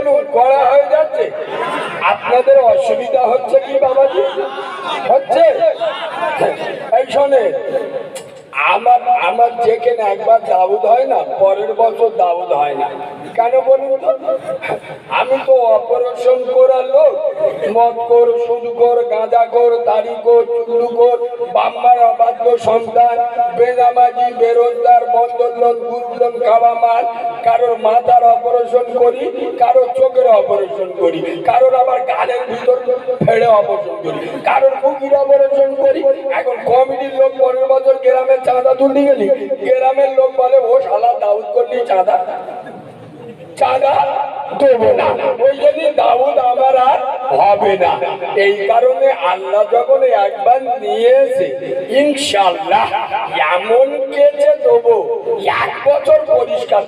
বলুন করা হয়ে যাচ্ছে? আপনাদের অসুবিধা হচ্ছে কি বাবাজি? হচ্ছে? এই শোনেন, আমার যেখানে একবার দাউদ হয় না, পরের বছর দাউদ হয় না। কেন বলুন তো? আমি তো অপারেশন করার লোক, মদ কর, সুদ কর, গাঁজা কর, দাড়ি কর, চুল্লু কর, বাম্মার অবাধ্য সন্তান, বেনামাজি, বেরোজগার, বন্ধন লোন, গ্রুপ লোন খাওয়া মাল, কারোর মাথার অপারেশন করি, কারোর চোখের অপারেশন করি, কারোর আবার গালের ভিতর ফেড়ে অপারেশন করি, কারোর বুকির অপারেশন করি। এখন কমিটির লোক পরের বছর গ্রামে চাঁদা তুলতে গেলি, গ্রামের লোক বলে ও শালা দাউদ করলি চাঁদা দেবো না, ওই জন্য দাউদ আমার আর হবে না। এই কারণে আল্লাহ যখন একবার নিয়েছে, ইনশাআল্লাহ এমন কেচে দেবো 1 বছর পরিষ্কার।